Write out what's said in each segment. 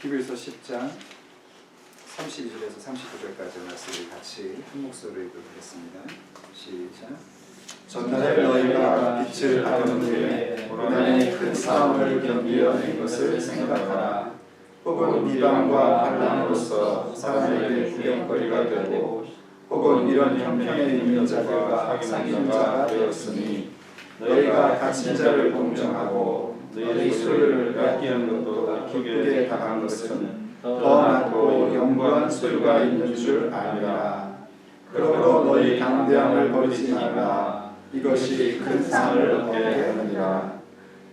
히브리서 10장 32절에서 39절까지 말씀을 같이 한 목소리로 읽겠습니다. 시작. 전날에 너희가 빛을 알던 후에 고난의 큰 싸움을 견디어낸 것을 생각하라. 혹은 비방과 반란으로서 사람에게 구경거리가 되고 혹은 이런 형편에 있는 자들과 사귀는 자가 되었으니 너희가 갇힌 자를 동정하고 너희 소유를 뺏기는 것도 기쁘게 당한 것은 더 낫고 영구한 소유가 있는 줄 알라. 그러므로 너희 담대함을 버리지 말라. 이것이 큰 상을 얻게 하느니라.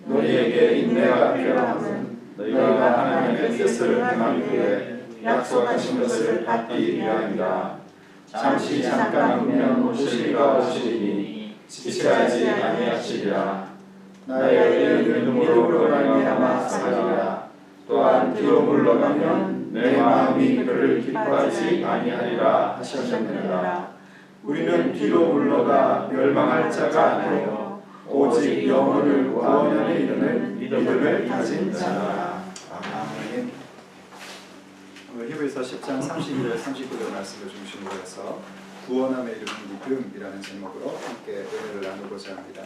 너희에게 인내가 필요함은 너희가 하나님의 뜻을 행한 후에 약속하신 것을 받기 위함이라. 잠시 잠깐 후면 오시리가 오시리니 지체하지 아니하시리라. 나의 믿음으로 말미암아 살리라. 또한 뒤로 물러가면 내 마음이 그를 기뻐하지 아니하리라 하셨느니라. 우리는 뒤로 물러가 멸망할 자가 아니요 오직 영혼을 구원하는 이르는 믿음을 가진 자라. 아멘. 오늘 히브리서 10장 32절 39절 말씀을 중심으로 해서 구원함에 이르는 믿음이라는 제목으로 함께 은혜를 나누고자 합니다.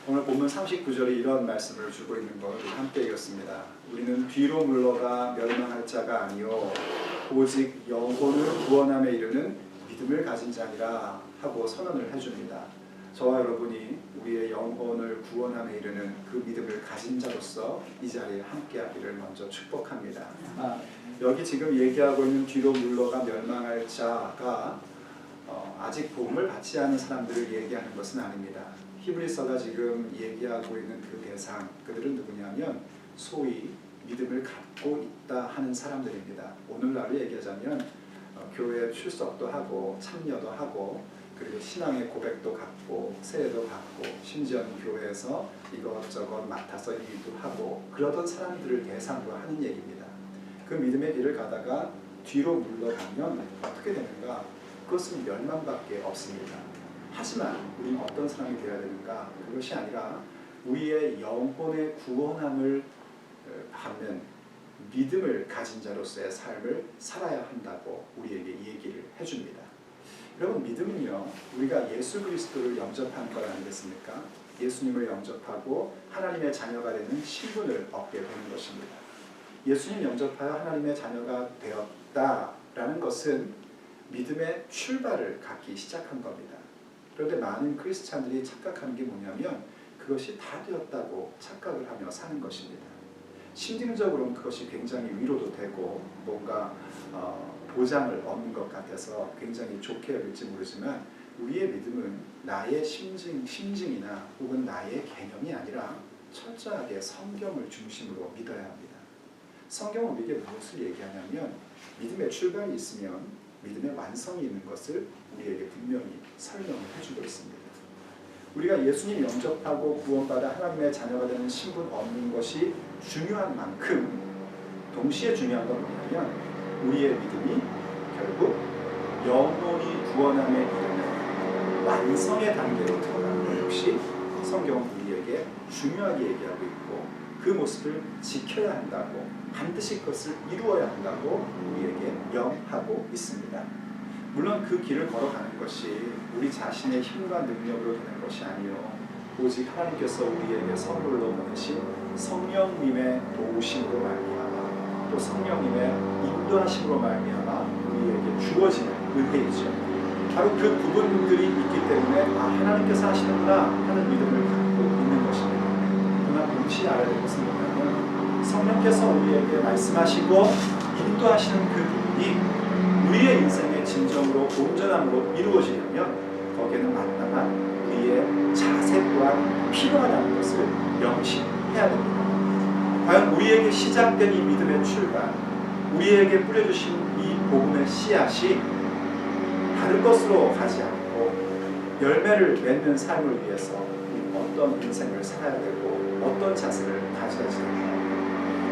오늘 본문 39절에 이런 말씀을 주고 있는 걸 함께 읽었습니다. 우리는 뒤로 물러가 멸망할 자가 아니요 오직 영혼을 구원함에 이르는 믿음을 가진 자니라 하고 선언을 해줍니다. 저와 여러분이 우리의 영혼을 구원함에 이르는 그 믿음을 가진 자로서 이 자리에 함께하기를 먼저 축복합니다. 여기 지금 얘기하고 있는 뒤로 물러가 멸망할 자가 아직 복음을 받지 않은 사람들을 얘기하는 것은 아닙니다. 히브리서가 지금 얘기하고 있는 그 대상, 그들은 누구냐면 소위 믿음을 갖고 있다 하는 사람들입니다. 오늘날로 얘기하자면 교회에 출석도 하고 참여도 하고 그리고 신앙의 고백도 갖고 세례도 받고 심지어는 교회에서 이것저것 맡아서 일도 하고 그러던 사람들을 대상으로 하는 얘기입니다. 그 믿음의 길을 가다가 뒤로 물러가면 어떻게 되는가? 그것은 멸망밖에 없습니다. 하지만 우리는 어떤 사람이 되어야 되는가? 그것이 아니라 우리의 영혼의 구원함을 받는 믿음을 가진 자로서의 삶을 살아야 한다고 우리에게 얘기를 해줍니다. 여러분, 믿음은요, 우리가 예수 그리스도를 영접하는 것 아니겠습니까? 예수님을 영접하고 하나님의 자녀가 되는 신분을 얻게 되는 것입니다. 예수님 영접하여 하나님의 자녀가 되었다라는 것은 믿음의 출발을 갖기 시작한 겁니다. 그런데 많은 크리스찬들이 착각하는 게 뭐냐면 그것이 다 되었다고 착각을 하며 사는 것입니다. 심증적으로는 그것이 굉장히 위로도 되고 뭔가 보장을 얻는 것 같아서 굉장히 좋게 여길지 모르지만 우리의 믿음은 나의 심증이나 혹은 나의 개념이 아니라 철저하게 성경을 중심으로 믿어야 합니다. 성경은 우리에게 무엇을 얘기하냐면 믿음의 출발이 있으면 믿음의 완성이 있는 것을 우리에게 분명히 설명을 해주고 있습니다. 우리가 예수님 영접하고 구원받아 하나님의 자녀가 되는 신분 얻는 것이 중요한 만큼 동시에 중요한 건 뭐냐면 우리의 믿음이 결국 영혼이 구원함에 이르는 완성의 단계로 들어가는 것 역시 성경은 우리에게 중요하게 얘기하고 있고 그 모습을 지켜야 한다고 반드시 그것을 이루어야 한다고 우리에게 명하고 있습니다. 물론 그 길을 걸어가는 것이 우리 자신의 힘과 능력으로 되는 것이 아니요 오직 하나님께서 우리에게 선물로 보내신 성령님의 도우심으로 말미암아 또 성령님의 인도하심으로 말미암아 우리에게 주어지는 은혜이죠. 바로 그 부분들이 있기 때문에 하나님께서 하시는구나 하는 믿음을 갖고 있는 것입니다. 그러나 동시에 알아야 될 것은 뭐냐면 성령께서 우리에게 말씀하시고 인도하시는 그 부분이 우리의 인생의 진정으로 온전함으로 이루어지려면 거기에는 마땅한 우리의 자세 또한 필요하다는 것을 명심해야 됩니다. 과연 우리에게 시작된 이 믿음의 출발, 우리에게 뿌려주신 이 복음의 씨앗이 다른 것으로 가지 않고 열매를 맺는 삶을 위해서 어떤 인생을 살아야 되고 어떤 자세를 가져야 되는가?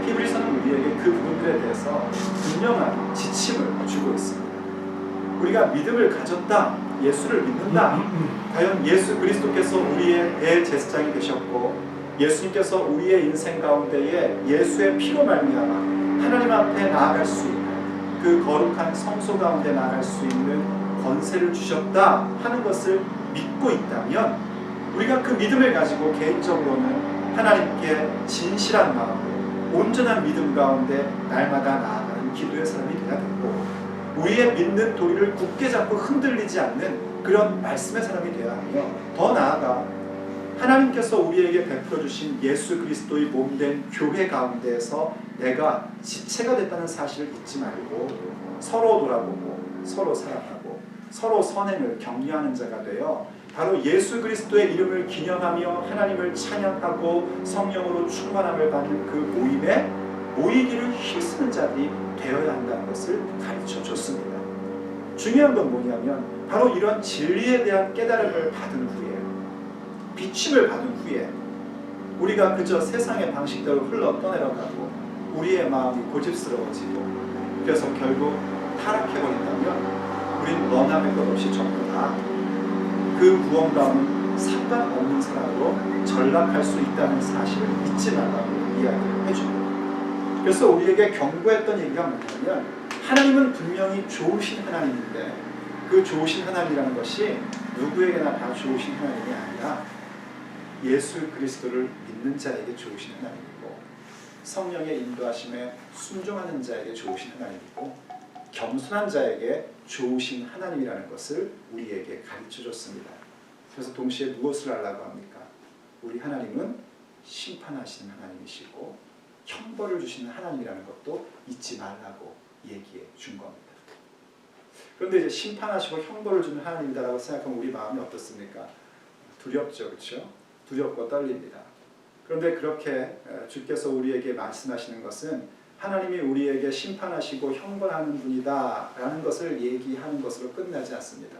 히브리서는 우리에게 그 부분들에 대해서 분명한 지침을 주고 있습니다. 우리가 믿음을 가졌다, 예수를 믿는다. 과연 예수 그리스도께서 우리의 대제사장이 되셨고 예수님께서 우리의 인생 가운데에 예수의 피로 말미암아 하나님 앞에 나아갈 수 있는 그 거룩한 성소 가운데 나아갈 수 있는 권세를 주셨다 하는 것을 믿고 있다면 우리가 그 믿음을 가지고 개인적으로는 하나님께 진실한 마음으로 온전한 믿음 가운데 날마다 나아가는 기도의 사람이 되어야 되고 우리의 믿는 도리를 굳게 잡고 흔들리지 않는 그런 말씀의 사람이 되어야 하며 더 나아가 하나님께서 우리에게 베풀어 주신 예수 그리스도의 몸된 교회 가운데에서 내가 지체가 됐다는 사실을 잊지 말고 서로 돌아보고 서로 사랑하고 서로 선행을 격려하는 자가 되어 바로 예수 그리스도의 이름을 기념하며 하나님을 찬양하고 성령으로 충만함을 받는 그 모임에 모이기를 힘쓰는 자들이 되어야 한다는 것을 가르쳐 줬습니다. 중요한 건 뭐냐면 바로 이런 진리에 대한 깨달음을 받은 후에 비침을 받은 후에 우리가 그저 세상의 방식대로 흘러 떠내려가고 우리의 마음이 고집스러워지고 그래서 결국 타락해버린다면 우린 너나 것 없이 전부 다 그 무언가는 상관없는 사람으로 전락할 수 있다는 사실을 잊지 말라고 이야기를 해줍니다. 그래서 우리에게 경고했던 얘기가 뭐냐면 하나님은 분명히 좋으신 하나님인데 그 좋으신 하나님이라는 것이 누구에게나 다 좋으신 하나님이 아니라 예수 그리스도를 믿는 자에게 좋으신 하나님이고 성령의 인도하심에 순종하는 자에게 좋으신 하나님이고 겸손한 자에게 좋으신 하나님이라는 것을 우리에게 가르쳐 줬습니다. 그래서 동시에 무엇을 하려고 합니까? 우리 하나님은 심판하시는 하나님이시고 형벌을 주시는 하나님이라는 것도 잊지 말라고 얘기해 준 겁니다. 그런데 이제 심판하시고 형벌을 주는 하나님이다라고 생각하면 우리 마음이 어떻습니까? 두렵죠, 그렇죠? 두렵고 떨립니다. 그런데 그렇게 주께서 우리에게 말씀하시는 것은 하나님이 우리에게 심판하시고 형벌하는 분이다 라는 것을 얘기하는 것으로 끝나지 않습니다.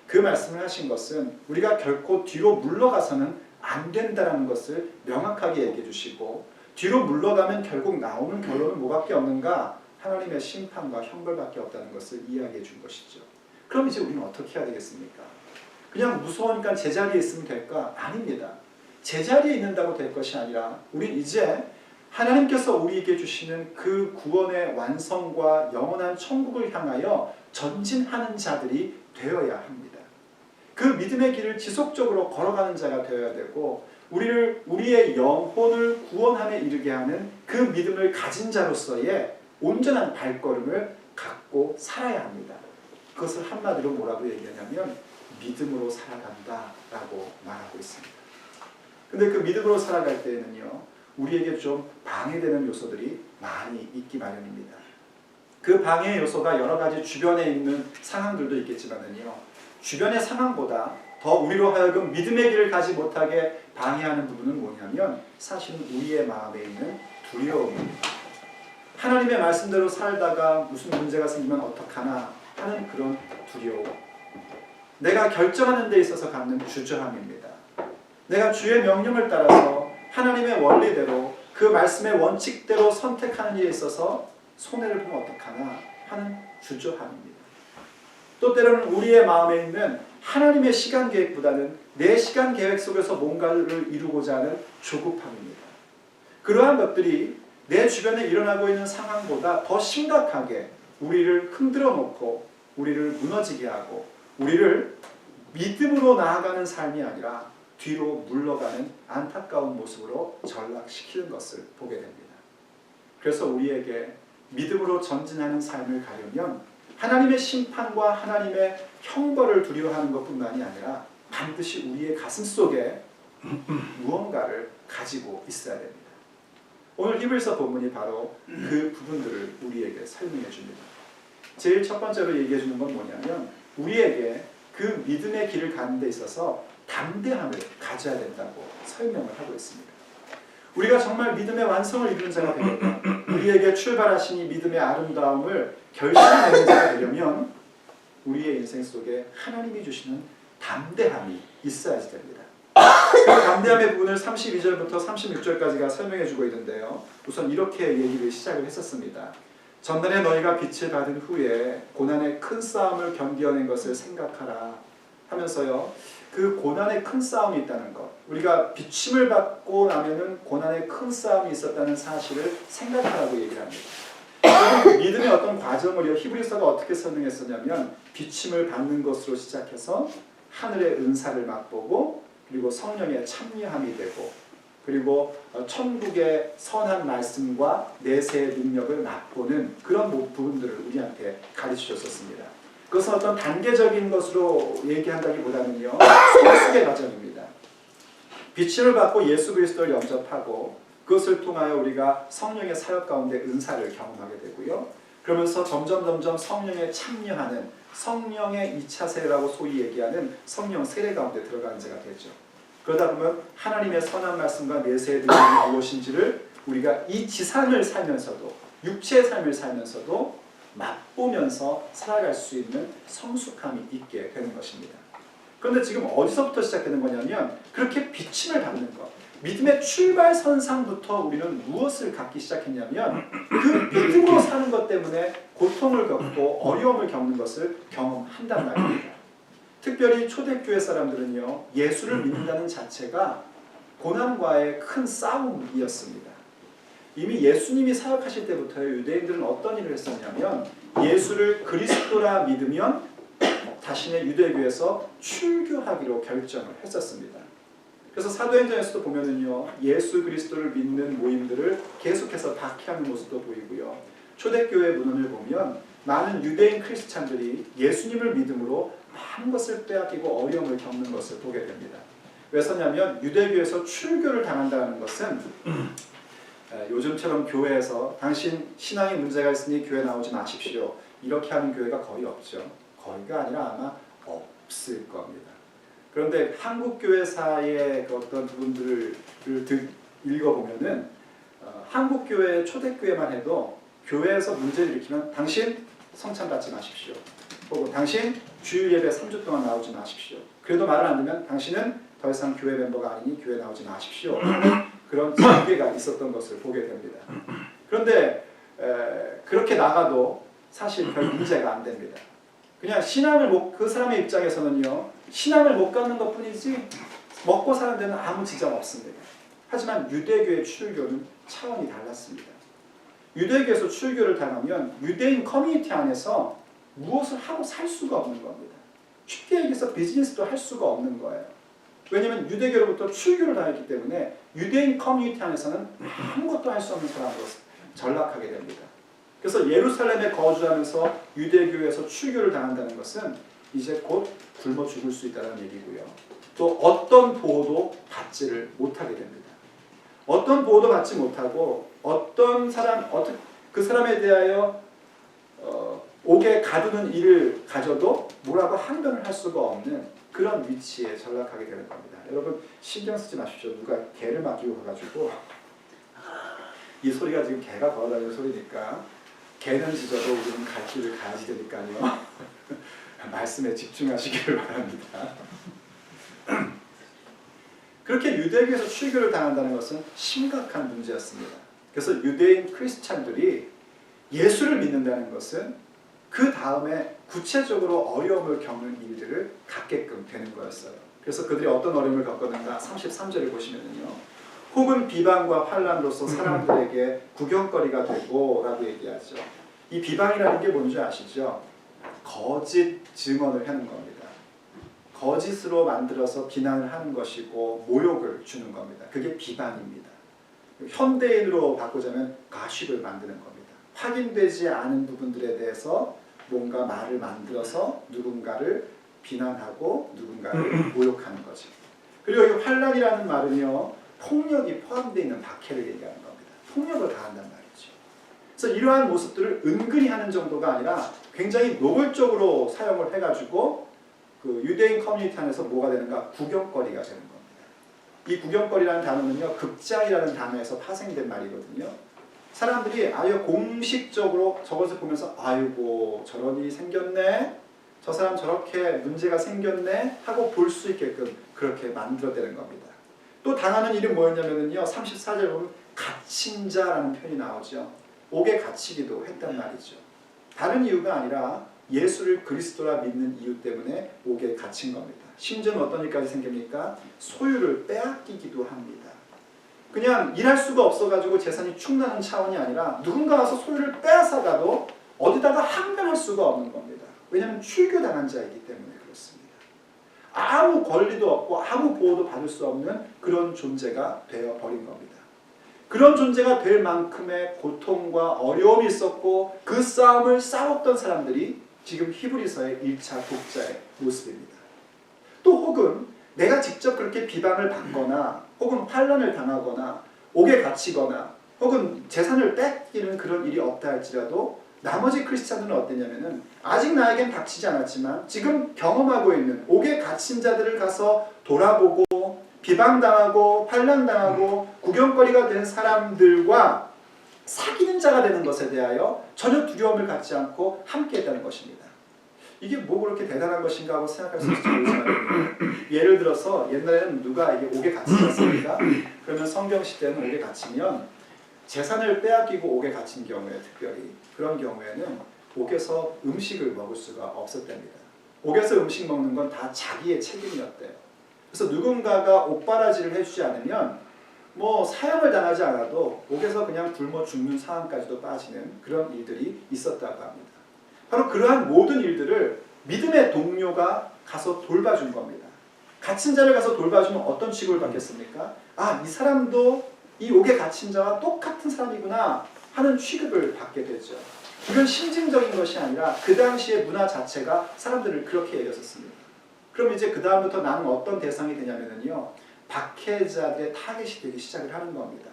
그 말씀을 하신 것은 우리가 결코 뒤로 물러가서는 안 된다는 것을 명확하게 얘기해 주시고 뒤로 물러가면 결국 나오는 결론은 뭐밖에 없는가? 하나님의 심판과 형벌밖에 없다는 것을 이야기해 준 것이죠. 그럼 이제 우리는 어떻게 해야 되겠습니까? 그냥 무서우니까 제자리에 있으면 될까? 아닙니다. 제자리에 있는다고 될 것이 아니라 우린 이제 하나님께서 우리에게 주시는 그 구원의 완성과 영원한 천국을 향하여 전진하는 자들이 되어야 합니다. 그 믿음의 길을 지속적으로 걸어가는 자가 되어야 되고 우리의 영혼을 구원함에 이르게 하는 그 믿음을 가진 자로서의 온전한 발걸음을 갖고 살아야 합니다. 그것을 한마디로 뭐라고 얘기하냐면 믿음으로 살아간다라고 말하고 있습니다. 근데 그 믿음으로 살아갈 때에는요 우리에게 좀 방해되는 요소들이 많이 있기 마련입니다. 그 방해 요소가 여러 가지 주변에 있는 상황들도 있겠지만요 주변의 상황보다 더 우리로 하여금 믿음의 길을 가지 못하게 방해하는 부분은 뭐냐면 사실은 우리의 마음에 있는 두려움입니다. 하나님의 말씀대로 살다가 무슨 문제가 생기면 어떡하나 하는 그런 두려움, 내가 결정하는 데 있어서 갖는 주저함입니다. 내가 주의 명령을 따라서 하나님의 원리대로 그 말씀의 원칙대로 선택하는 일에 있어서 손해를 보면 어떡하나 하는 주저함입니다. 또 때로는 우리의 마음에 있는 하나님의 시간 계획보다는 내 시간 계획 속에서 뭔가를 이루고자 하는 조급함입니다. 그러한 것들이 내 주변에 일어나고 있는 상황보다 더 심각하게 우리를 흔들어 놓고 우리를 무너지게 하고 우리를 믿음으로 나아가는 삶이 아니라 뒤로 물러가는 안타까운 모습으로 전락시키는 것을 보게 됩니다. 그래서 우리에게 믿음으로 전진하는 삶을 가려면 하나님의 심판과 하나님의 형벌을 두려워하는 것뿐만이 아니라 반드시 우리의 가슴 속에 무언가를 가지고 있어야 됩니다. 오늘 히브리서 본문이 바로 그 부분들을 우리에게 설명해 줍니다. 제일 첫 번째로 얘기해 주는 건 뭐냐면 우리에게 그 믿음의 길을 가는 데 있어서 담대함을 가져야 된다고 설명을 하고 있습니다. 우리가 정말 믿음의 완성을 이루는 자가 되려면 우리에게 출발하신 이 믿음의 아름다움을 결실내는 자가 되려면 우리의 인생 속에 하나님이 주시는 담대함이 있어야지 됩니다. 그 담대함의 부분을 32절부터 36절까지가 설명해 주고 있는데요. 우선 이렇게 얘기를 시작을 했었습니다. 전날에 너희가 빛을 받은 후에 고난의 큰 싸움을 견디어낸 것을 생각하라 하면서요. 그 고난의 큰 싸움이 있다는 것, 우리가 비침을 받고 나면은 고난의 큰 싸움이 있었다는 사실을 생각하라고 얘기를 합니다. 믿음의 어떤 과정을요, 히브리서가 어떻게 설명했었냐면 비침을 받는 것으로 시작해서 하늘의 은사를 맛보고, 그리고 성령의 참여함이 되고, 그리고 천국의 선한 말씀과 내세의 능력을 맛보는 그런 부분들을 우리한테 가르치셨었습니다. 그것은 어떤 단계적인 것으로 얘기한다기보다는요, 성숙의 과정입니다. 비침을 받고 예수 그리스도를 영접하고 그것을 통하여 우리가 성령의 사역 가운데 은사를 경험하게 되고요. 그러면서 점점 성령에 참여하는 성령의 2차 세례라고 소위 얘기하는 성령 세례 가운데 들어가는 자가 되죠. 그러다 보면 하나님의 선한 말씀과 내세의 능력이 무엇인지를 우리가 이 지상을 살면서도, 육체의 삶을 살면서도 맛보면서 살아갈 수 있는 성숙함이 있게 되는 것입니다. 그런데 지금 어디서부터 시작되는 거냐면, 그렇게 비침을 받는 것, 믿음의 출발선상부터 우리는 무엇을 갖기 시작했냐면, 그 믿음으로 사는 것 때문에 고통을 겪고 어려움을 겪는 것을 경험한단 말입니다. 특별히 초대교회 사람들은요, 예수를 믿는다는 자체가 고난과의 큰 싸움이었습니다. 이미 예수님이 사역하실 때부터 유대인들은 어떤 일을 했었냐면, 예수를 그리스도라 믿으면 자신의 유대교에서 출교하기로 결정을 했었습니다. 그래서 사도행전에서도 보면은요, 예수 그리스도를 믿는 모임들을 계속해서 박해하는 모습도 보이고요. 초대교회 문헌을 보면 많은 유대인 크리스찬들이 예수님을 믿음으로 많은 것을 빼앗기고 어려움을 겪는 것을 보게 됩니다. 왜서냐면 유대교에서 출교를 당한다는 것은 요즘처럼 교회에서 당신 신앙에 문제가 있으니 교회 나오지 마십시오, 이렇게 하는 교회가 거의 없죠. 거의가 아니라 아마 없을 겁니다. 그런데 한국 교회사의 그 어떤 부분들을 읽어보면은 한국 교회 초대교회만 해도 교회에서 문제를 일으키면 당신 성찬 받지 마십시오, 혹은 당신 주일 예배 3주 동안 나오지 마십시오, 그래도 말을 안 듣면 당신은 더 이상 교회 멤버가 아니니 교회 나오지 마십시오, 그런 징계가 있었던 것을 보게 됩니다. 그런데 그렇게 나가도 사실 별 문제가 안 됩니다. 그냥 신앙을 그 사람의 입장에서는요, 신앙을 못 갖는 것 뿐이지 먹고 사는 데는 아무 지장 없습니다. 하지만 유대교의 출교는 차원이 달랐습니다. 유대교에서 출교를 당하면 유대인 커뮤니티 안에서 무엇을 하고 살 수가 없는 겁니다. 쉽게 얘기해서 비즈니스도 할 수가 없는 거예요. 왜냐하면 유대교로부터 출교를 당했기 때문에 유대인 커뮤니티 안에서는 아무것도 할 수 없는 사람으로 전락하게 됩니다. 그래서 예루살렘에 거주하면서 유대교에서 출교를 당한다는 것은 이제 곧 굶어 죽을 수 있다는 얘기고요. 또 어떤 보호도 받지를 못하게 됩니다. 어떤 보호도 받지 못하고 어떤 사람, 그 사람에 대하여 옥에 가두는 일을 가져도 뭐라고 항변을 할 수가 없는 그런 위치에 전락하게 되는 겁니다. 여러분 신경 쓰지 마십시오. 누가 개를 맡기고 가가지고, 이 소리가 지금 개가 걸어다니는 소리니까 개는 짖어도 우리는 갈 길을 가야지 되니까요. 말씀에 집중하시기를 바랍니다. 그렇게 유대교에서 출교를 당한다는 것은 심각한 문제였습니다. 그래서 유대인 크리스찬들이 예수를 믿는다는 것은 그 다음에 구체적으로 어려움을 겪는 일들을 갖게끔 되는 거였어요. 그래서 그들이 어떤 어려움을 겪었는가 33절을 보시면요, 혹은 비방과 환난으로서 사람들에게 구경거리가 되고 라고 얘기하죠. 이 비방이라는 게 뭔지 아시죠? 거짓 증언을 하는 겁니다. 거짓으로 만들어서 비난을 하는 것이고 모욕을 주는 겁니다. 그게 비방입니다. 현대인으로 바꾸자면 가십을 만드는 겁니다. 확인되지 않은 부분들에 대해서 뭔가 말을 만들어서 누군가를 비난하고 누군가를 모욕하는 거죠. 그리고 이 환난이라는 말은요, 폭력이 포함되어 있는 박해를 얘기하는 겁니다. 폭력을 가한단 말이죠. 그래서 이러한 모습들을 은근히 하는 정도가 아니라 굉장히 노골적으로 사용을 해가지고 그 유대인 커뮤니티 안에서 뭐가 되는가? 구경거리가 되는 겁니다. 이 구경거리라는 단어는요, 극장이라는 단어에서 파생된 말이거든요. 사람들이 아예 공식적으로 저것을 보면서 아이고 저런 일이 생겼네, 저 사람 저렇게 문제가 생겼네 하고 볼 수 있게끔 그렇게 만들어내는 겁니다. 또 당하는 일은 뭐였냐면요, 34절 보면 갇힌 자라는 표현이 나오죠. 옥에 갇히기도 했단 말이죠. 다른 이유가 아니라 예수를 그리스도라 믿는 이유 때문에 옥에 갇힌 겁니다. 심지어는 어떤 일까지 생깁니까? 소유를 빼앗기기도 합니다. 그냥 일할 수가 없어가지고 재산이 축나는 차원이 아니라 누군가 와서 소유를 빼앗아가도 어디다가 항변할 수가 없는 겁니다. 왜냐하면 출교당한 자이기 때문에 그렇습니다. 아무 권리도 없고 아무 보호도 받을 수 없는 그런 존재가 되어버린 겁니다. 그런 존재가 될 만큼의 고통과 어려움이 있었고 그 싸움을 싸웠던 사람들이 지금 히브리서의 1차 독자의 모습입니다. 또 혹은 내가 직접 그렇게 비방을 받거나 혹은 환난을 당하거나 옥에 갇히거나 혹은 재산을 뺏기는 그런 일이 없다 할지라도 나머지 크리스찬들은 어땠냐면은 아직 나에겐 닥치지 않았지만 지금 경험하고 있는 옥에 갇힌 자들을 가서 돌아보고 비방당하고 환난당하고 구경거리가 된 사람들과 사귀는 자가 되는 것에 대하여 전혀 두려움을 갖지 않고 함께했다는 것입니다. 이게 뭐 그렇게 대단한 것인가 하고 생각할 수 있을지 모르지만 예를 들어서 옛날에는 누가 이게 옥에 갇히지 않습니까? 그러면 성경 시대는 옥에 갇히면 재산을 빼앗기고 옥에 갇힌 경우에 특별히 그런 경우에는 옥에서 음식을 먹을 수가 없었답니다. 옥에서 음식 먹는 건 다 자기의 책임이었대요. 그래서 누군가가 옥바라지를 해주지 않으면 뭐 사형을 당하지 않아도 옥에서 그냥 굶어 죽는 상황까지도 빠지는 그런 일들이 있었다고 합니다. 바로 그러한 모든 일들을 믿음의 동료가 가서 돌봐준 겁니다. 갇힌 자를 가서 돌봐주면 어떤 취급을 받겠습니까? 아, 이 사람도 이 옥에 갇힌 자와 똑같은 사람이구나 하는 취급을 받게 되죠. 이건 심증적인 것이 아니라 그 당시의 문화 자체가 사람들을 그렇게 여겼었습니다. 그럼 이제 그 다음부터 나는 어떤 대상이 되냐면요, 박해자들의 타겟이 되기 시작을 하는 겁니다.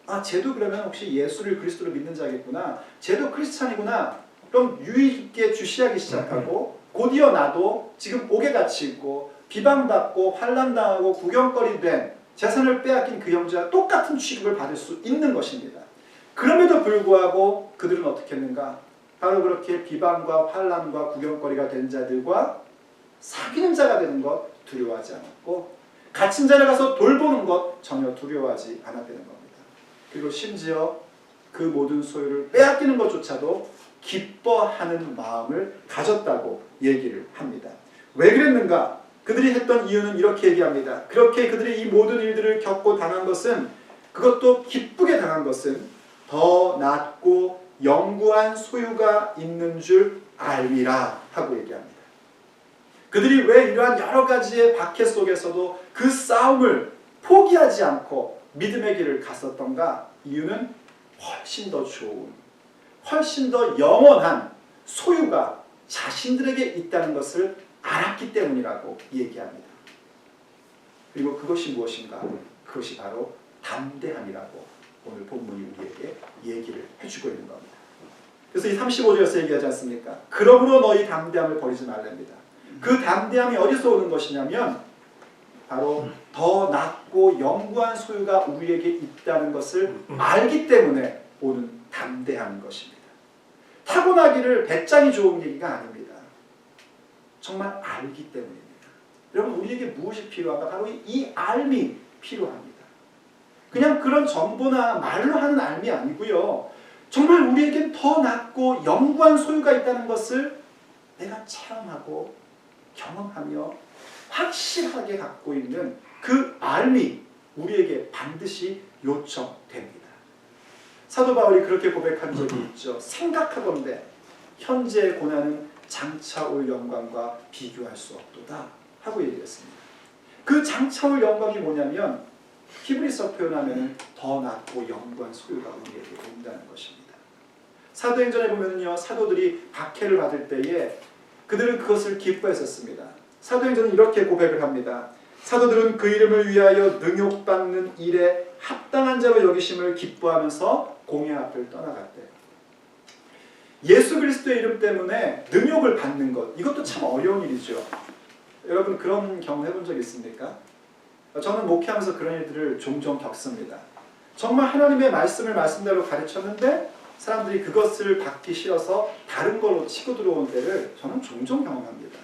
아, 쟤도 그러면 혹시 예수를 그리스도로 믿는 자겠구나, 쟤도 크리스찬이구나. 그럼 유익 있게 주시하기 시작하고 곧이어 나도 지금 옥에 갇히고 비방받고 환난당하고 구경거리 된 재산을 빼앗긴 그 형제와 똑같은 취급을 받을 수 있는 것입니다. 그럼에도 불구하고 그들은 어떻게 했는가? 바로 그렇게 비방과 환난과 구경거리가 된 자들과 사귀는 자가 되는 것 두려워하지 않았고 갇힌 자를 가서 돌보는 것 전혀 두려워하지 않았다는 겁니다. 그리고 심지어 그 모든 소유를 빼앗기는 것조차도 기뻐하는 마음을 가졌다고 얘기를 합니다. 왜 그랬는가? 그들이 했던 이유는 이렇게 얘기합니다. 그렇게 그들이 이 모든 일들을 겪고 당한 것은, 그것도 기쁘게 당한 것은 더 낫고 영구한 소유가 있는 줄 알미라 하고 얘기합니다. 그들이 왜 이러한 여러 가지의 박해 속에서도 그 싸움을 포기하지 않고 믿음의 길을 갔었던가? 이유는 훨씬 더 좋은, 훨씬 더 영원한 소유가 자신들에게 있다는 것을 알았기 때문이라고 얘기합니다. 그리고 그것이 무엇인가? 그것이 바로 담대함이라고 오늘 본문이 우리에게 얘기를 해주고 있는 겁니다. 그래서 이 35절에서 얘기하지 않습니까? 그러므로 너희 담대함을 버리지 말랍니다. 그 담대함이 어디서 오는 것이냐면 바로 더 낫고 영구한 소유가 우리에게 있다는 것을 알기 때문에 오는 담대함인 것입니다. 타고나기를 배짱이 좋은 얘기가 아닙니다. 정말 알기 때문입니다. 여러분, 우리에게 무엇이 필요한가? 바로 이 알미 필요합니다. 그냥 그런 정보나 말로 하는 알미 아니고요. 정말 우리에겐 더 낫고 영구한 소유가 있다는 것을 내가 체험하고 경험하며 확실하게 갖고 있는 그 알미, 우리에게 반드시 요청됩니다. 사도 바울이 그렇게 고백한 적이 있죠. 생각하건대 현재의 고난은 장차 올 영광과 비교할 수 없도다 하고 얘기했습니다. 그 장차 올 영광이 뭐냐면 히브리서 표현하면 더 낫고 영광 소유가 우리에게 온다는 것입니다. 사도행전에 보면요, 사도들이 박해를 받을 때에 그들은 그것을 기뻐했었습니다. 사도행전은 이렇게 고백을 합니다. 사도들은 그 이름을 위하여 능욕받는 일에 합당한 자로 여기심을 기뻐하면서 공회 앞을 떠나갔대요. 예수 그리스도의 이름 때문에 능욕을 받는 것, 이것도 참 어려운 일이죠. 여러분, 그런 경험 해본 적 있습니까? 저는 목회하면서 그런 일들을 종종 겪습니다. 정말 하나님의 말씀을 말씀대로 가르쳤는데 사람들이 그것을 받기 싫어서 다른 걸로 치고 들어온 때를 저는 종종 경험합니다.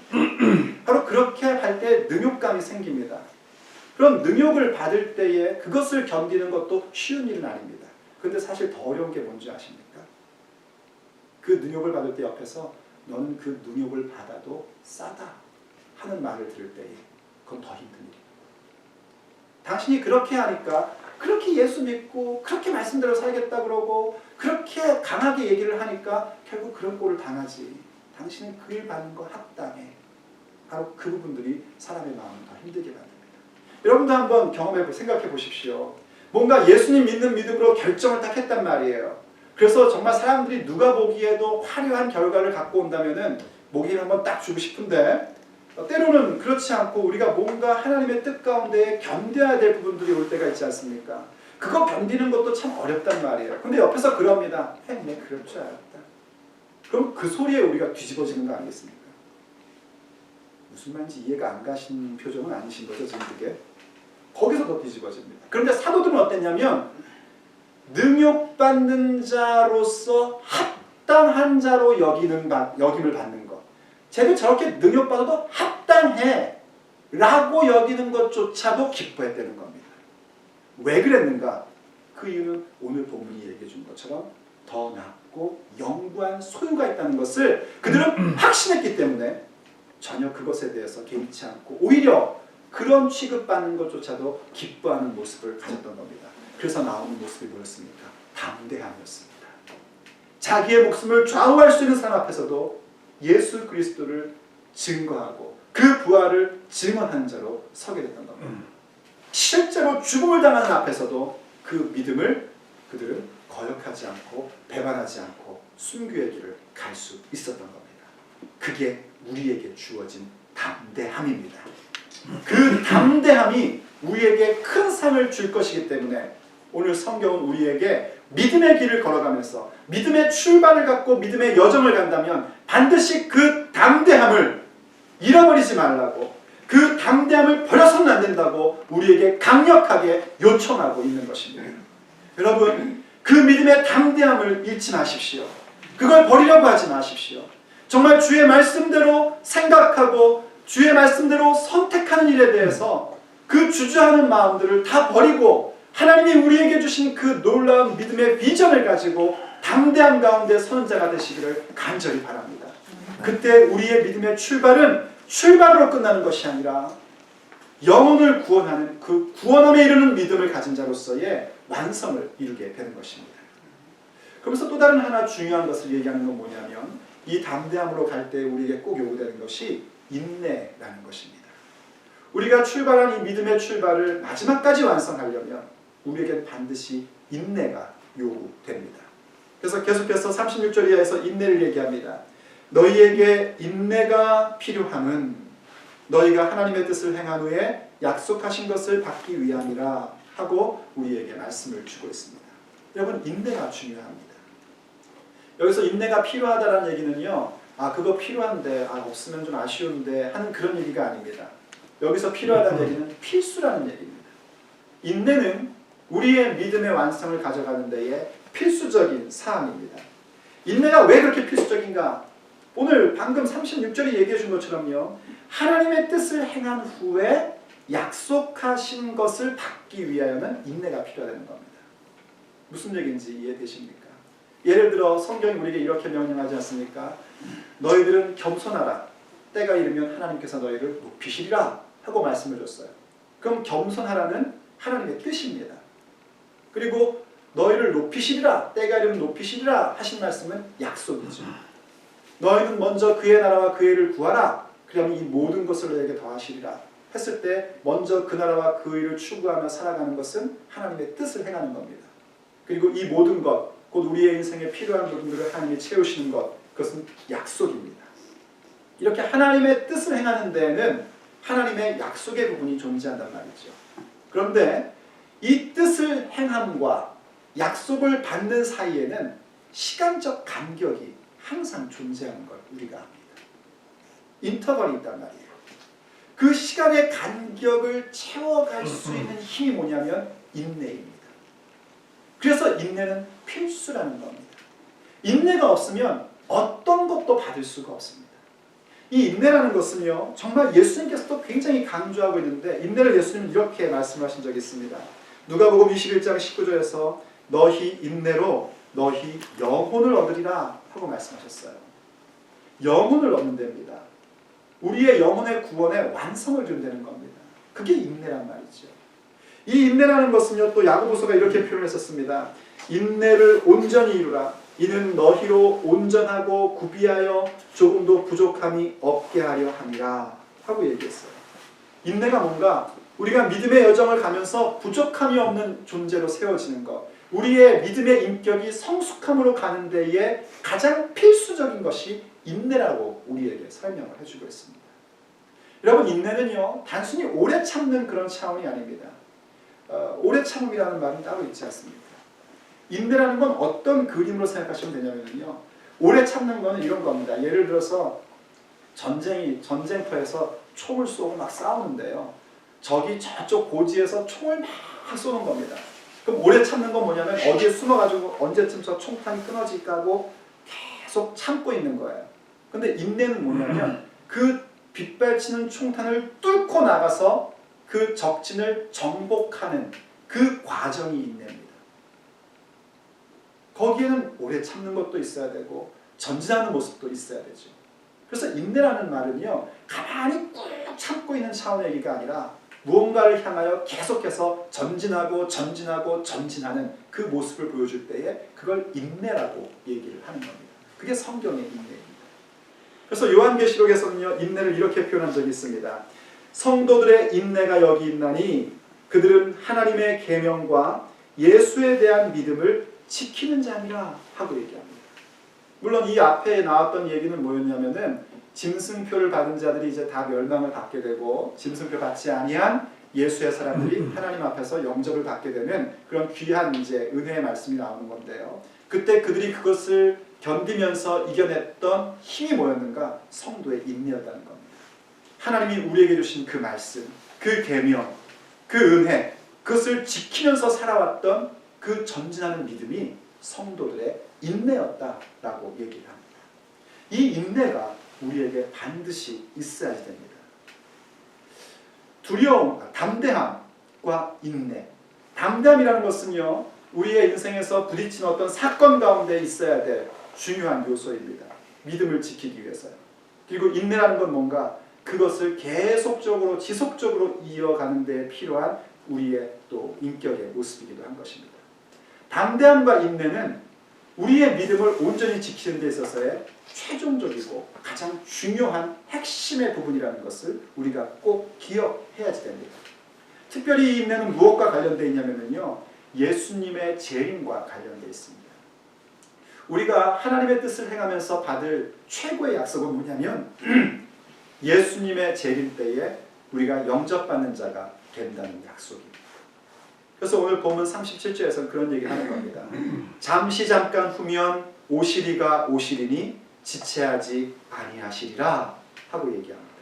바로 그렇게 할 때 능욕감이 생깁니다. 그런 능욕을 받을 때에 그것을 견디는 것도 쉬운 일은 아닙니다. 그런데 사실 더 어려운 게 뭔지 아십니까? 그 능욕을 받을 때 옆에서 너는 그 능욕을 받아도 싸다 하는 말을 들을 때에 그건 더 힘든 일입니다. 당신이 그렇게 하니까 그렇게 예수 믿고 그렇게 말씀대로 살겠다 그러고 그렇게 강하게 얘기를 하니까 결국 그런 꼴을 당하지. 당신은 그 일 받는 거 합당해. 바로 그 부분들이 사람의 마음을 더 힘들게 만듭니다. 여러분도 한번 생각해 보십시오. 뭔가 예수님 믿는 믿음으로 결정을 딱 했단 말이에요. 그래서 정말 사람들이 누가 보기에도 화려한 결과를 갖고 온다면은 모기를 한번 딱 주고 싶은데 때로는 그렇지 않고 우리가 뭔가 하나님의 뜻 가운데 견뎌야 될 부분들이 올 때가 있지 않습니까? 그거 견디는 것도 참 어렵단 말이에요. 근데 옆에서 그럽니다. 내 그럴 줄 알았다. 그럼 그 소리에 우리가 뒤집어지는 거 아니겠습니까? 무슨 말인지 이해가 안 가신 표정은 아니신 거죠, 지금 그게? 거기서 더 뒤집어집니다. 그런데 사도들은 어땠냐면 능욕받는 자로서 합당한 자로 여김을 받는 것. 쟤도 저렇게 능욕받아도 합당해 라고 여기는 것조차도 기뻐했다는 겁니다. 왜 그랬는가? 그 이유는 오늘 본문이 얘기해 준 것처럼 더 낫고 영구한 소유가 있다는 것을 그들은 확신했기 때문에 전혀 그것에 대해서 개의치 않고 오히려 그런 취급받는 것조차도 기뻐하는 모습을 가졌던 겁니다. 그래서 나오는 모습이 뭐였습니까? 담대함이었습니다. 자기의 목숨을 좌우할 수 있는 사람 앞에서도 예수 그리스도를 증거하고 그 부활을 증언하는 자로 서게 됐던 겁니다. 실제로 죽음을 당하는 앞에서도 그 믿음을 그들은 거역하지 않고 배반하지 않고 순교의 길을 갈 수 있었던 겁니다. 그게 우리에게 주어진 담대함입니다. 그 담대함이 우리에게 큰 상을 줄 것이기 때문에 오늘 성경은 우리에게 믿음의 길을 걸어가면서 믿음의 출발을 갖고 믿음의 여정을 간다면 반드시 그 담대함을 잃어버리지 말라고, 그 담대함을 버려서는 안 된다고 우리에게 강력하게 요청하고 있는 것입니다. 여러분, 그 믿음의 담대함을 잃지 마십시오. 그걸 버리려고 하지 마십시오. 정말 주의 말씀대로 생각하고 주의 말씀대로 선택하는 일에 대해서 그 주저하는 마음들을 다 버리고 하나님이 우리에게 주신 그 놀라운 믿음의 비전을 가지고 담대함 가운데 서는 자가 되시기를 간절히 바랍니다. 그때 우리의 믿음의 출발은 출발으로 끝나는 것이 아니라 영혼을 구원하는 그 구원함에 이르는 믿음을 가진 자로서의 완성을 이루게 되는 것입니다. 그러면서 또 다른 하나 중요한 것을 얘기하는 건 뭐냐면 이 담대함으로 갈 때 우리에게 꼭 요구되는 것이 인내라는 것입니다. 우리가 출발한 이 믿음의 출발을 마지막까지 완성하려면 우리에겐 반드시 인내가 요구됩니다. 그래서 계속해서 36절 이하에서 인내를 얘기합니다. 너희에게 인내가 필요함은 너희가 하나님의 뜻을 행한 후에 약속하신 것을 받기 위함이라 하고 우리에게 말씀을 주고 있습니다. 여러분, 인내가 중요합니다. 여기서 인내가 필요하다는 얘기는요, 그거 필요한데 없으면 좀 아쉬운데 하는 그런 얘기가 아닙니다. 여기서 필요하다는 얘기는 필수라는 얘기입니다. 인내는 우리의 믿음의 완성을 가져가는 데에 필수적인 사항입니다. 인내가 왜 그렇게 필수적인가? 오늘 방금 36절이 얘기해 준 것처럼요, 하나님의 뜻을 행한 후에 약속하신 것을 받기 위하여는 인내가 필요하다는 겁니다. 무슨 얘기인지 이해되십니까? 예를 들어 성경이 우리에게 이렇게 명령하지 않습니까? 너희들은 겸손하라. 때가 이르면 하나님께서 너희를 높이시리라 하고 말씀을 줬어요. 그럼 겸손하라는 하나님의 뜻입니다. 그리고 너희를 높이시리라, 때가 이르면 높이시리라 하신 말씀은 약속이죠. 너희는 먼저 그의 나라와 그의 일을 구하라. 그러면 이 모든 것을 너희에게 더하시리라 했을 때 먼저 그 나라와 그 일을 추구하며 살아가는 것은 하나님의 뜻을 행하는 겁니다. 그리고 이 모든 것, 곧 우리의 인생에 필요한 부분들을 하나님이 채우시는 것, 그것은 약속입니다. 이렇게 하나님의 뜻을 행하는 데에는 하나님의 약속의 부분이 존재한단 말이죠. 그런데 이 뜻을 행함과 약속을 받는 사이에는 시간적 간격이 항상 존재하는 걸 우리가 압니다. 인터벌이 있단 말이에요. 그 시간의 간격을 채워갈 수 있는 힘이 뭐냐면 인내입니다. 그래서 인내는 필수라는 겁니다. 인내가 없으면 어떤 것도 받을 수가 없습니다. 이 인내라는 것은요, 정말 예수님께서도 굉장히 강조하고 있는데 인내를 예수님은 이렇게 말씀하신 적이 있습니다. 누가복음 21장 19절에서 너희 인내로 너희 영혼을 얻으리라 하고 말씀하셨어요. 영혼을 얻는 데입니다. 우리의 영혼의 구원에 완성을 준다는 겁니다. 그게 인내란 말이죠. 이 인내라는 것은요, 또 야고보서가 이렇게 표현했었습니다. 인내를 온전히 이루라. 이는 너희로 온전하고 구비하여 조금도 부족함이 없게 하려 함이라 하고 얘기했어요. 인내가 뭔가 우리가 믿음의 여정을 가면서 부족함이 없는 존재로 세워지는 것, 우리의 믿음의 인격이 성숙함으로 가는 데에 가장 필수적인 것이 인내라고 우리에게 설명을 해주고 있습니다. 여러분, 인내는요 단순히 오래 참는 그런 차원이 아닙니다. 오래 참음이라는 말은 따로 있지 않습니까? 인내라는 건 어떤 그림으로 생각하시면 되냐면요, 오래 참는 거는 이런 겁니다. 예를 들어서 전쟁터에서 총을 쏘고 막 싸우는데요, 적이 저쪽 고지에서 총을 막 쏘는 겁니다. 그럼 오래 참는 건 뭐냐면 어디에 숨어가지고 언제쯤 저 총탄이 끊어질까 하고 계속 참고 있는 거예요. 근데 인내는 뭐냐면 그 빗발치는 총탄을 뚫고 나가서 그 적진을 정복하는 그 과정이 인내입니다. 거기에는 오래 참는 것도 있어야 되고 전진하는 모습도 있어야 되죠. 그래서 인내라는 말은요, 가만히 꾹 참고 있는 차원의 얘기가 아니라 무언가를 향하여 계속해서 전진하고 전진하는 그 모습을 보여줄 때에 그걸 인내라고 얘기를 하는 겁니다. 그게 성경의 인내입니다. 그래서 요한계시록에서는요, 인내를 이렇게 표현한 적이 있습니다. 성도들의 인내가 여기 있나니 그들은 하나님의 계명과 예수에 대한 믿음을 지키는 자니라 하고 얘기합니다. 물론 이 앞에 나왔던 얘기는 뭐였냐면은 짐승표를 받은 자들이 이제 다 멸망을 받게 되고 짐승표 받지 아니한 예수의 사람들이 하나님 앞에서 영접을 받게 되는 그런 귀한 이제 은혜의 말씀이 나오는 건데요. 그때 그들이 그것을 견디면서 이겨냈던 힘이 뭐였는가? 성도의 인내였다는 겁니다. 하나님이 우리에게 주신 그 말씀, 그 계명, 그 은혜, 그것을 지키면서 살아왔던 그 전진하는 믿음이 성도들의 인내였다라고 얘기를 합니다. 이 인내가 우리에게 반드시 있어야지 됩니다. 두려움, 담대함과 인내. 담대함이라는 것은요, 우리의 인생에서 부딪힌 어떤 사건 가운데 있어야 될 중요한 요소입니다. 믿음을 지키기 위해서요. 그리고 인내라는 건 뭔가 그것을 계속적으로 지속적으로 이어가는 데 필요한 우리의 또 인격의 모습이기도 한 것입니다. 담대함과 인내는 우리의 믿음을 온전히 지키는 데 있어서의 최종적이고 가장 중요한 핵심의 부분이라는 것을 우리가 꼭 기억해야지 됩니다. 특별히 이 인내는 무엇과 관련되어 있냐면요, 예수님의 재림과 관련되어 있습니다. 우리가 하나님의 뜻을 행하면서 받을 최고의 약속은 뭐냐면 예수님의 재림 때에 우리가 영접받는 자가 된다는 약속입니다. 그래서 오늘 본문 37절에서는 그런 얘기를 하는 겁니다. 잠시 잠깐 후면 오시리가 오시리니 지체하지 아니하시리라 하고 얘기합니다.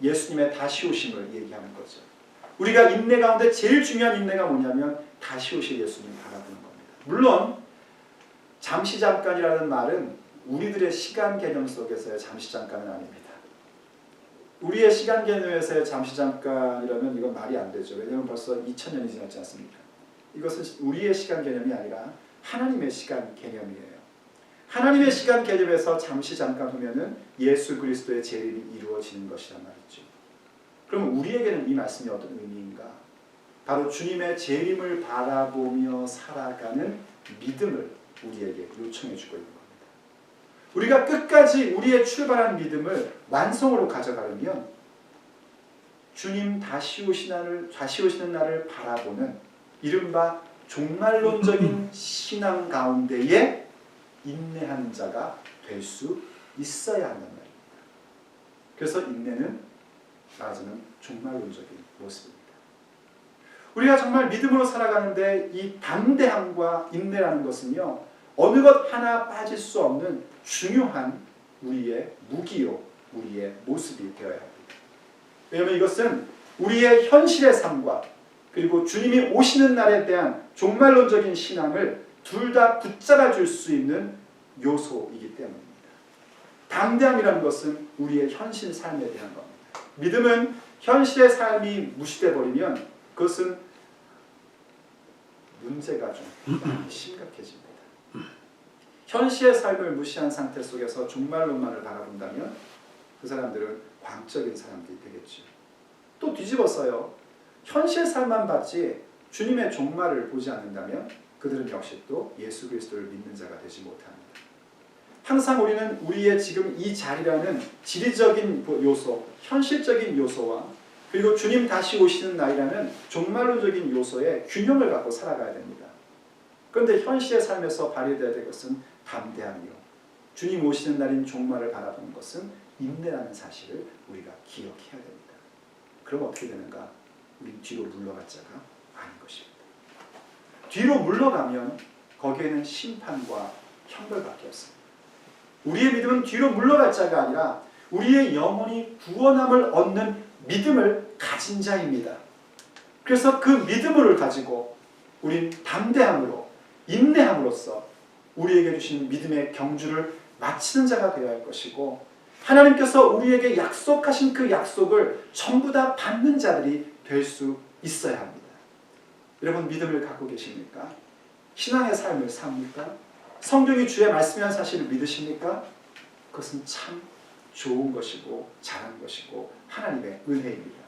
예수님의 다시 오심을 얘기하는 거죠. 우리가 인내 가운데 제일 중요한 인내가 뭐냐면 다시 오실 예수님 바라보는 겁니다. 물론 잠시 잠깐이라는 말은 우리들의 시간 개념 속에서의 잠시 잠깐은 아닙니다. 우리의 시간 개념에서의 잠시 잠깐이라면 이건 말이 안 되죠. 왜냐하면 벌써 2000년이 지났지 않습니까? 이것은 우리의 시간 개념이 아니라 하나님의 시간 개념이에요. 하나님의 시간 개념에서 잠시 잠깐 후면은 예수 그리스도의 재림이 이루어지는 것이란 말이죠. 그럼 우리에게는 이 말씀이 어떤 의미인가? 바로 주님의 재림을 바라보며 살아가는 믿음을 우리에게 요청해 주고 있는 겁니다. 우리가 끝까지 우리의 출발한 믿음을 완성으로 가져가려면 주님 다시 오시는 날을 바라보는 이른바 종말론적인 신앙 가운데에 인내하는 자가 될 수 있어야 한단 말입니다. 그래서 인내는 말하자면 종말론적인 모습입니다. 우리가 정말 믿음으로 살아가는데 이 담대함과 인내라는 것은요, 어느 것 하나 빠질 수 없는 중요한 우리의 무기요, 우리의 모습이 되어야 합니다. 왜냐하면 이것은 우리의 현실의 삶과 그리고 주님이 오시는 날에 대한 종말론적인 신앙을 둘 다 붙잡아 줄 수 있는 요소이기 때문입니다. 담대함이라는 것은 우리의 현실 삶에 대한 겁니다. 믿음은 현실의 삶이 무시돼 버리면 그것은 문제가 좀 심각해집니다. 현실의 삶을 무시한 상태 속에서 종말론만을 바라본다면 그 사람들은 광적인 사람들이 되겠죠. 또 뒤집어서요, 현실 삶만 봤지 주님의 종말을 보지 않는다면 그들은 역시 또 예수 그리스도를 믿는 자가 되지 못합니다. 항상 우리는 우리의 지금 이 자리라는 지리적인 요소, 현실적인 요소와 그리고 주님 다시 오시는 날이라는 종말론적인 요소의 균형을 갖고 살아가야 됩니다. 그런데 현실의 삶에서 발휘되어야 될 것은 담대함이요. 주님 오시는 날인 종말을 바라보는 것은 인내라는 사실을 우리가 기억해야 됩니다. 그럼 어떻게 되는가? 우린 뒤로 물러갈 자가 아닌 것입니다. 뒤로 물러가면 거기에는 심판과 형벌밖에 없습니다. 우리의 믿음은 뒤로 물러갈 자가 아니라 우리의 영혼이 구원함을 얻는 믿음을 가진 자입니다. 그래서 그 믿음을 가지고 우린 담대함으로 인내함으로써 우리에게 주신 믿음의 경주를 마치는 자가 되어야 할 것이고 하나님께서 우리에게 약속하신 그 약속을 전부 다 받는 자들이 될 수 있어야 합니다. 여러분 믿음을 갖고 계십니까? 신앙의 삶을 삽니까? 성경이 주의 말씀이라는 사실을 믿으십니까? 그것은 참 좋은 것이고 잘한 것이고 하나님의 은혜입니다.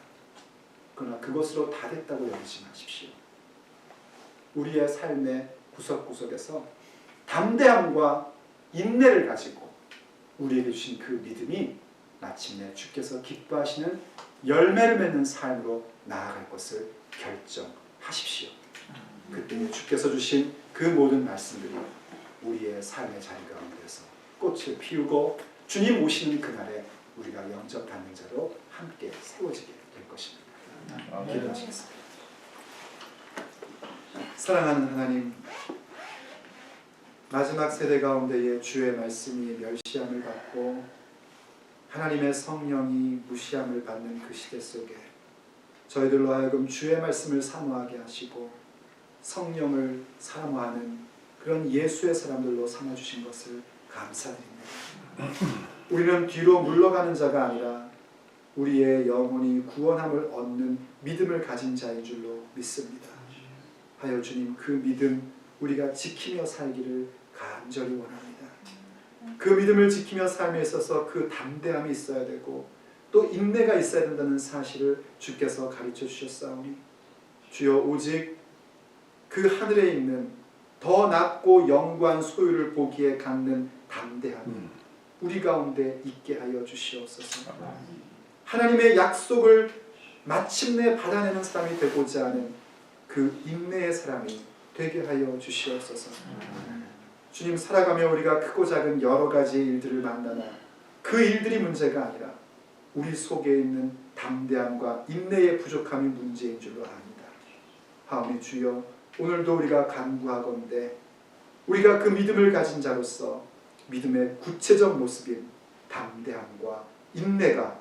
그러나 그것으로 다 됐다고 여기지 마십시오. 우리의 삶의 구석구석에서 담대함과 인내를 가지고 우리에게 주신 그 믿음이 마침내 주께서 기뻐하시는 열매를 맺는 삶으로 나아갈 것을 결정하십시오. 그때 주께서 주신 그 모든 말씀들이 우리의 삶의 자리 가운데서 꽃을 피우고 주님 오시는 그날에 우리가 영접받는 자로 함께 세워지게 될 것입니다. 기도하시겠습니다. 사랑하는 하나님, 마지막 세대 가운데에 주의 말씀이 멸시함을 받고 하나님의 성령이 무시함을 받는 그 시대 속에 저희들로 하여금 주의 말씀을 사모하게 하시고 성령을 사모하는 그런 예수의 사람들로 삼아주신 것을 감사드립니다. 우리는 뒤로 물러가는 자가 아니라 우리의 영혼이 구원함을 얻는 믿음을 가진 자인 줄로 믿습니다. 하여 주님 그 믿음 우리가 지키며 살기를 간절히 원합니다. 그 믿음을 지키며 삶에 있어서 그 담대함이 있어야 되고 또 인내가 있어야 된다는 사실을 주께서 가르쳐 주셨사오니 주여 오직 그 하늘에 있는 더 낮고 영광 소유를 보기에 갖는 담대함이 우리 가운데 있게 하여 주시옵소서. 하나님의 약속을 마침내 받아내는 사람이 되고자 하는 그 인내의 사람이 되게 하여 주시옵소서. 주님 살아가며 우리가 크고 작은 여러 가지 일들을 만나나 그 일들이 문제가 아니라 우리 속에 있는 담대함과 인내의 부족함이 문제인 줄로 압니다. 하오니 주여 오늘도 우리가 간구하건대 우리가 그 믿음을 가진 자로서 믿음의 구체적 모습인 담대함과 인내가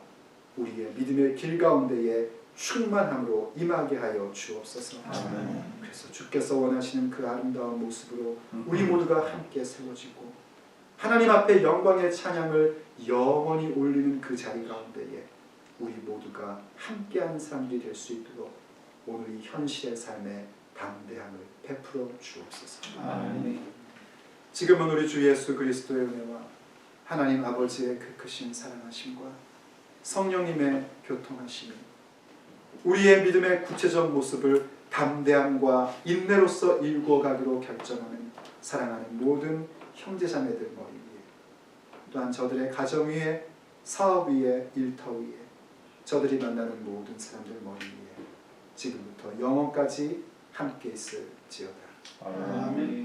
우리의 믿음의 길 가운데에 충만함으로 임하게 하여 주옵소서. 그래서 주께서 원하시는 그 아름다운 모습으로 우리 모두가 함께 세워지고 하나님 앞에 영광의 찬양을 영원히 올리는 그 자리 가운데에 우리 모두가 함께한 사람들이 될 수 있도록 오늘 이 현실의 삶에 담대함을 베풀어 주옵소서. 아멘. 지금은 우리 주 예수 그리스도의 은혜와 하나님 아버지의 그 크신 사랑하심과 성령님의 교통하심이 우리의 믿음의 구체적 모습을 담대함과 인내로서 일궈가기로 결정하는 사랑하는 모든 형제자매들 머리 위에 또한 저들의 가정 위에 사업 위에 일터 위에 저들이 만나는 모든 사람들 머리 위에 지금부터 영원까지 함께 있을지어다. 아멘.